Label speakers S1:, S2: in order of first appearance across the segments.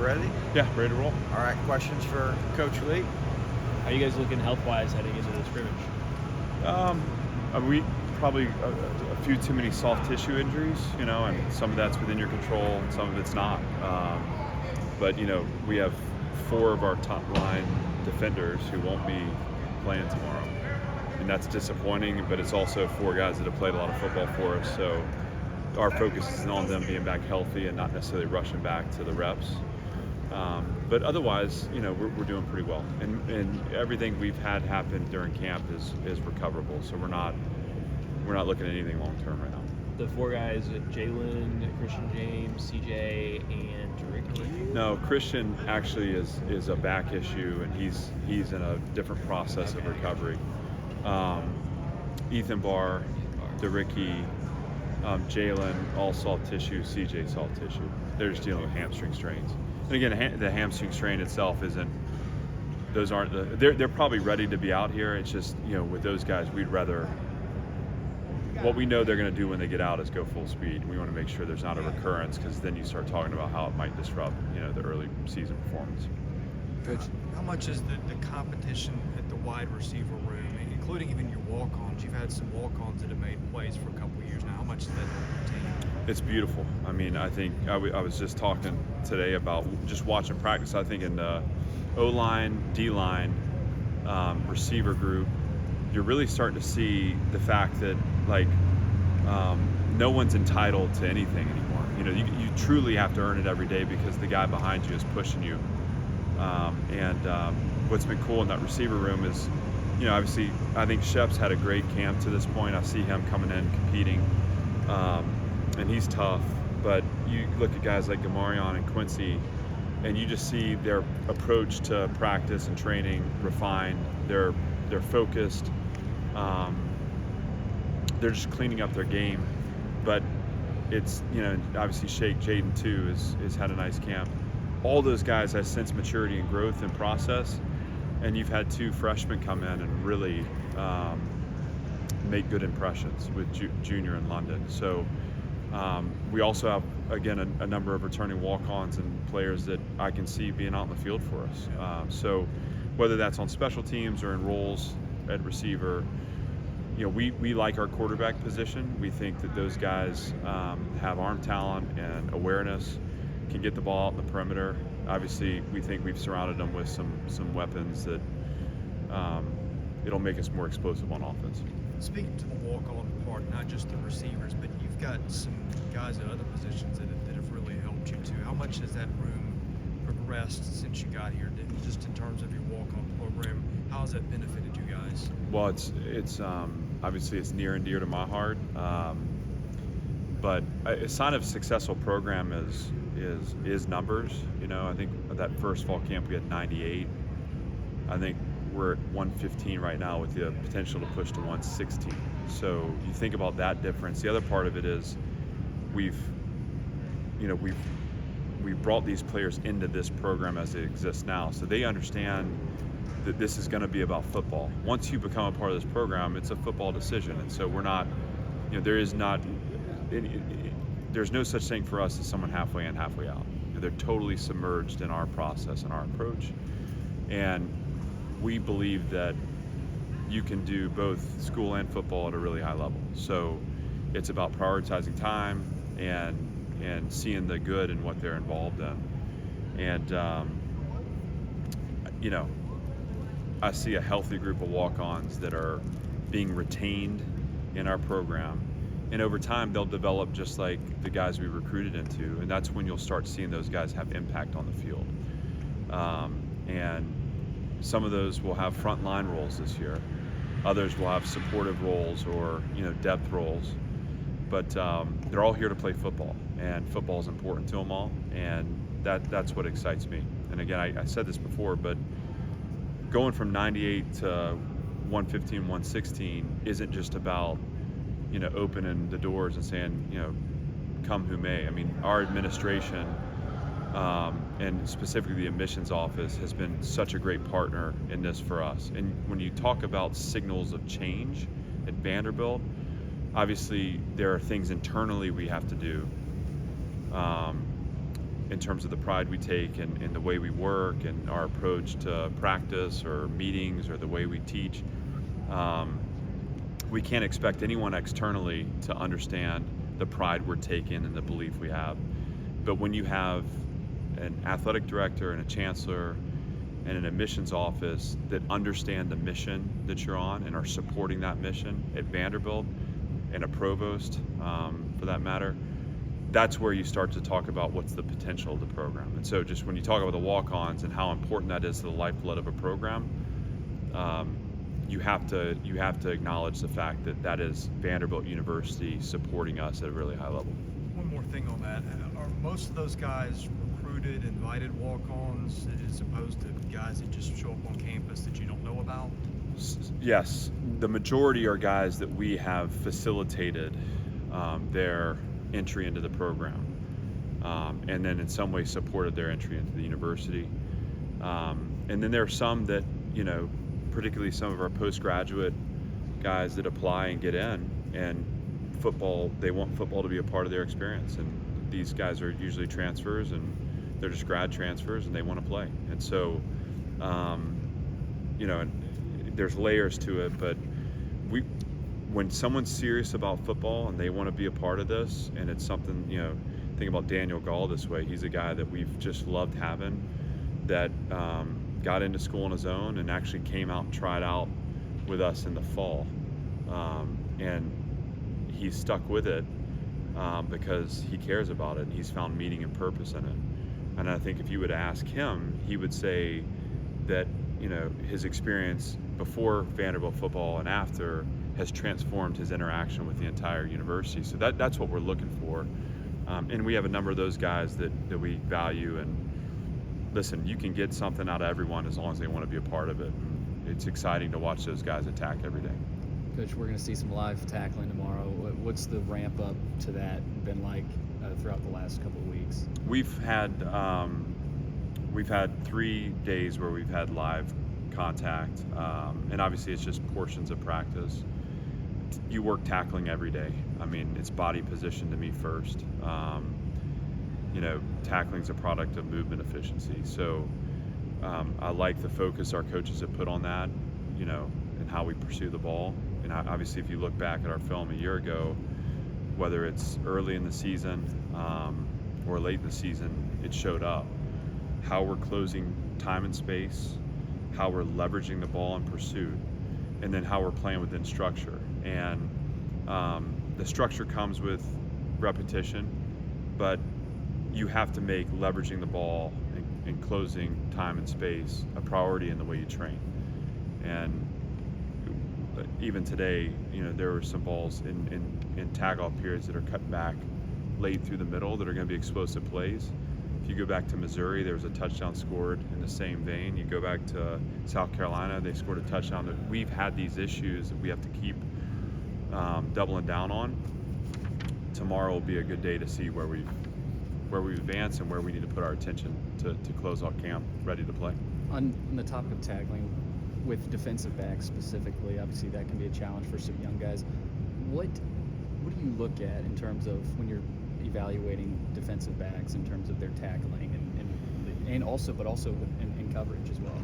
S1: ready?
S2: Yeah, ready to roll.
S1: All right, questions for Coach Lee?
S3: How are you guys looking health-wise heading into the scrimmage?
S2: We probably a few too many soft tissue injuries, and some of that's within your control and some of it's not. But we have 4 of our top line defenders who won't be playing tomorrow, and that's disappointing. But it's also 4 guys that have played a lot of football for us, so our focus is on them being back healthy and not necessarily rushing back to the reps. But otherwise, we're doing pretty well, and everything we've had happen during camp is recoverable. So we're not looking at anything long term right now.
S3: The 4 guys: Jalen, Christian James, CJ, and Ricky.
S2: No, Christian actually is a back issue, and he's in a different process of recovery. Ethan Barr, DeRicky, Jalen, all soft tissue. CJ soft tissue. They're just dealing with hamstring strains. And again, the hamstring strain itself isn't. Those aren't they're probably ready to be out here. It's just with those guys, we'd rather. What we know they're going to do when they get out is go full speed. We want to make sure there's not a recurrence, because then you start talking about how it might disrupt the early season performance.
S4: Coach, how much is the competition at the wide receiver room, including even your walk-ons? You've had some walk-ons that have made plays for a couple of years now. How much is that help the team?
S2: It's beautiful. I mean, I think I was just talking today about just watching practice. I think in the O-line, D-line, receiver group, you're really starting to see the fact that no one's entitled to anything anymore. You truly have to earn it every day, because the guy behind you is pushing you. What's been cool in that receiver room is, obviously, I think Shep's had a great camp to this point. I see him coming in, competing, and he's tough. But you look at guys like Gamarion and Quincy, and you just see their approach to practice and training refined. They're focused. They're just cleaning up their game. But it's, obviously Shake Jaden too has had a nice camp. All those guys have sense maturity and growth and process, and you've had 2 freshmen come in and really make good impressions with Junior and London. So we also have, again, a number of returning walk-ons and players that I can see being out in the field for us. So whether that's on special teams or in roles at receiver, we like our quarterback position. We think that those guys have arm talent and awareness, can get the ball out in the perimeter. Obviously, we think we've surrounded them with some weapons that it'll make us more explosive on offense.
S4: Speaking to the walk-on part, not just the receivers, but you've got some guys at other positions that have really helped you too. How much has that room progressed since you got here, just in terms of your walk-on program? How has that benefited you guys?
S2: Well, it's obviously it's near and dear to my heart, but a sign of a successful program is numbers. I think at that first fall camp we had 98. I think we're at 115 right now with the potential to push to 116. So you think about that difference. The other part of it is we've brought these players into this program as it exists now, so they understand that this is going to be about football. Once you become a part of this program, it's a football decision, and so we're not, there's no such thing for us as someone halfway in, halfway out. They're totally submerged in our process and our approach, and we believe that you can do both school and football at a really high level. So it's about prioritizing time and seeing the good in what they're involved in. And I see a healthy group of walk-ons that are being retained in our program, and over time they'll develop just like the guys we recruited into, and that's when you'll start seeing those guys have impact on the field. And some of those will have frontline roles this year. Others will have supportive roles or depth roles. But they're all here to play football, and football is important to them all, and that's what excites me. And again, I said this before, but going from 98 to 115, 116 isn't just about opening the doors and saying come who may. I mean, our administration and specifically the admissions office has been such a great partner in this for us. And when you talk about signals of change at Vanderbilt, obviously there are things internally we have to do. in terms of the pride we take in the way we work and our approach to practice or meetings or the way we teach. We can't expect anyone externally to understand the pride we're taking and the belief we have. But when you have an athletic director and a chancellor and an admissions office that understand the mission that you're on and are supporting that mission at Vanderbilt, and a provost for that matter, that's where you start to talk about what's the potential of the program. And so just when you talk about the walk-ons and how important that is to the lifeblood of a program, you have to acknowledge the fact that that is Vanderbilt University supporting us at a really high level.
S4: One more thing on that. Are most of those guys recruited, invited walk-ons as opposed to guys that just show up on campus that you don't know about?
S2: Yes, the majority are guys that we have facilitated their entry into the program, and then in some way supported their entry into the university. And then there are some that, particularly some of our postgraduate guys that apply and get in, and they want football to be a part of their experience. And these guys are usually transfers, and they're just grad transfers, and they want to play. And so, there's layers to it, but when someone's serious about football and they want to be a part of this, and it's something, think about Daniel Gall this way. He's a guy that we've just loved having, that got into school on his own and actually came out and tried out with us in the fall. And he's stuck with it because he cares about it and he's found meaning and purpose in it. And I think if you would ask him, he would say that, his experience before Vanderbilt football and after has transformed his interaction with the entire university. So that's what we're looking for. And we have a number of those guys that we value. And listen, you can get something out of everyone as long as they want to be a part of it. And it's exciting to watch those guys attack every day.
S5: Coach, we're going to see some live tackling tomorrow. What's the ramp up to that been like throughout the last couple of weeks?
S2: We've had 3 days where we've had live contact, and obviously it's just portions of practice. You work tackling every day. I mean, it's body position to me first. Tackling's a product of movement efficiency. So I like the focus our coaches have put on that, and how we pursue the ball. And obviously, if you look back at our film a year ago, whether it's early in the season or late in the season, it showed up. How we're closing time and space, how we're leveraging the ball in pursuit, and then how we're playing within structure. And the structure comes with repetition, but you have to make leveraging the ball and closing time and space a priority in the way you train. And even today, there were some balls in tag-off periods that are cut back late through the middle that are going to be explosive plays. If you go back to Missouri, there was a touchdown scored in the same vein. You go back to South Carolina, they scored a touchdown. We've had these issues that we have to keep doubling down on. Tomorrow will be a good day to see where we've advanced and where we need to put our attention to close out camp ready to play.
S5: On the topic of tackling, with defensive backs specifically, obviously that can be a challenge for some young guys. What do you look at in terms of when you're evaluating defensive backs in terms of their tackling and also in coverage as well?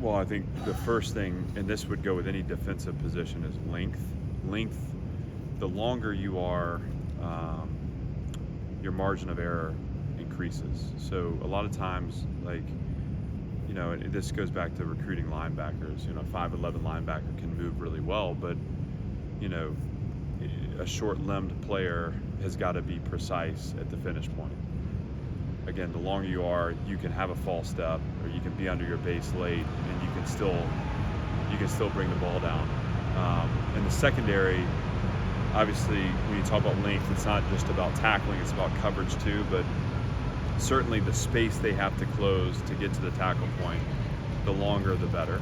S2: Well, I think the first thing, and this would go with any defensive position, is length. The longer you are, your margin of error increases. So a lot of times, this goes back to recruiting linebackers. 5'11" linebacker can move really well, but a short-limbed player has got to be precise at the finish point. Again, the longer you are, you can have a false step, or you can be under your base late, and you can still bring the ball down. In the secondary, obviously, when you talk about length, it's not just about tackling; it's about coverage too. But certainly, the space they have to close to get to the tackle point, the longer, the better.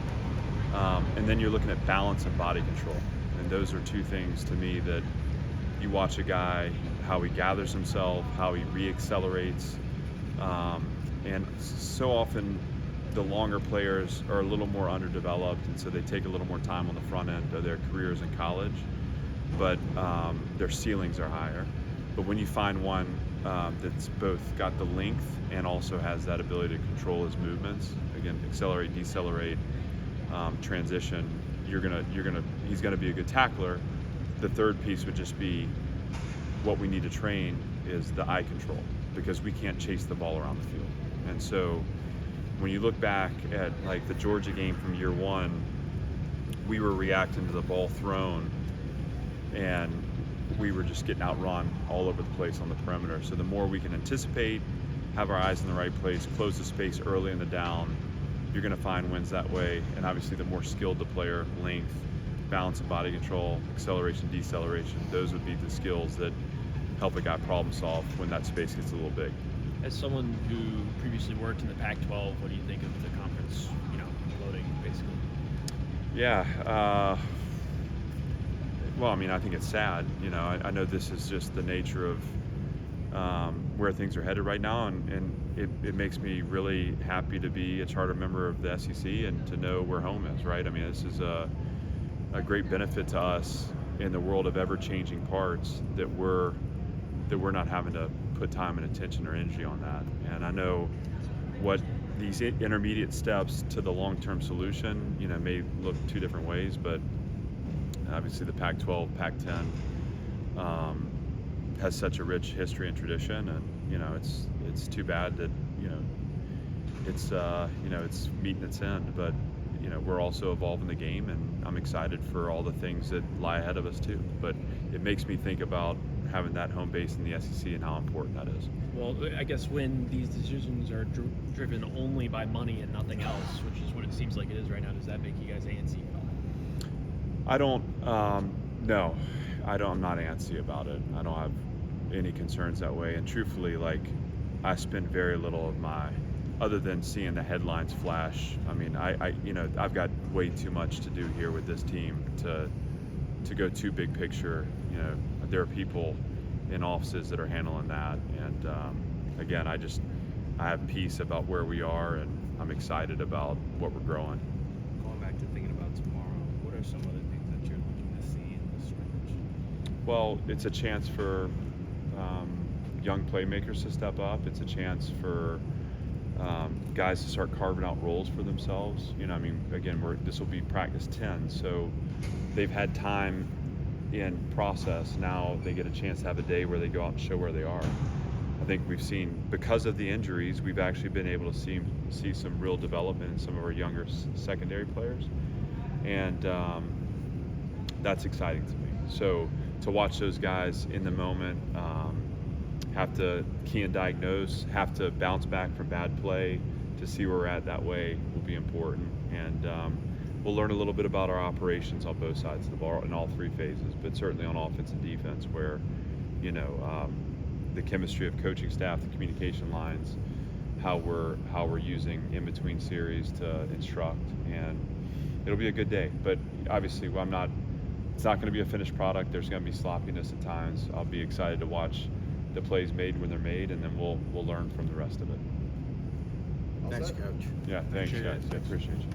S2: And then you're looking at balance and body control, and those are two things to me that you watch a guy, how he gathers himself, how he re-accelerates, and so often the longer players are a little more underdeveloped, and so they take a little more time on the front end of their careers in college, but their ceilings are higher. But when you find one that's both got the length and also has that ability to control his movements. Again, accelerate, decelerate, transition. He's gonna be a good tackler. The third piece would just be what we need to train is the eye control, because we can't chase the ball around the field. And so when you look back at like the Georgia game from year one, we were reacting to the ball thrown and we were just getting outrun all over the place on the perimeter. So the more we can anticipate, have our eyes in the right place, close the space early in the down, you're going to find wins that way. And obviously the more skilled the player, length, balance of body control, acceleration, deceleration, those would be the skills that help a guy problem solve when that space gets a little big.
S3: As someone who previously worked in the Pac-12, what do you think of the conference, imploding, basically?
S2: Yeah. Well, I mean, I think it's sad. I know this is just the nature of where things are headed right now, and it makes me really happy to be a charter member of the SEC and to know where home is, right? I mean, this is a great benefit to us in the world of ever-changing parts that we're not having to put time and attention or energy on that. And I know what these intermediate steps to the long-term solution, may look two different ways, but obviously the Pac-12, Pac-10 has such a rich history and tradition, and it's too bad that it's meeting its end. But we're also evolving the game, and I'm excited for all the things that lie ahead of us too. But it makes me think about having that home base in the SEC and how important that is.
S3: Well, I guess when these decisions are driven only by money and nothing else, which is what it seems like it is right now, does that make you guys antsy at all?
S2: I don't. No, I'm not antsy about it. I don't have any concerns that way. And truthfully, I spend very little of my, other than seeing the headlines flash. I mean, I've got way too much to do here with this team to go too big picture. There are people in offices that are handling that, and again, I have peace about where we are, and I'm excited about what we're growing.
S6: Going back to thinking about tomorrow, what are some of the things that you're looking to see in this scrimmage?
S2: Well, it's a chance for young playmakers to step up. It's a chance for guys to start carving out roles for themselves. Again, this will be practice 10, so they've had time in process. Now they get a chance to have a day where they go out and show where they are. I think we've seen, because of the injuries, we've actually been able to see some real development in some of our younger secondary players, and that's exciting to me. So to watch those guys in the moment, have to key and diagnose, have to bounce back from bad play, to see where we're at that way will be important. And we'll learn a little bit about our operations on both sides of the ball in all three phases, but certainly on offense and defense, where the chemistry of coaching staff, the communication lines, how we're using in between series to instruct, and it'll be a good day. But obviously, it's not going to be a finished product. There's going to be sloppiness at times. I'll be excited to watch the plays made when they're made, and then we'll learn from the rest of it.
S1: Thanks, Coach.
S2: Yeah, thanks, guys. I appreciate you.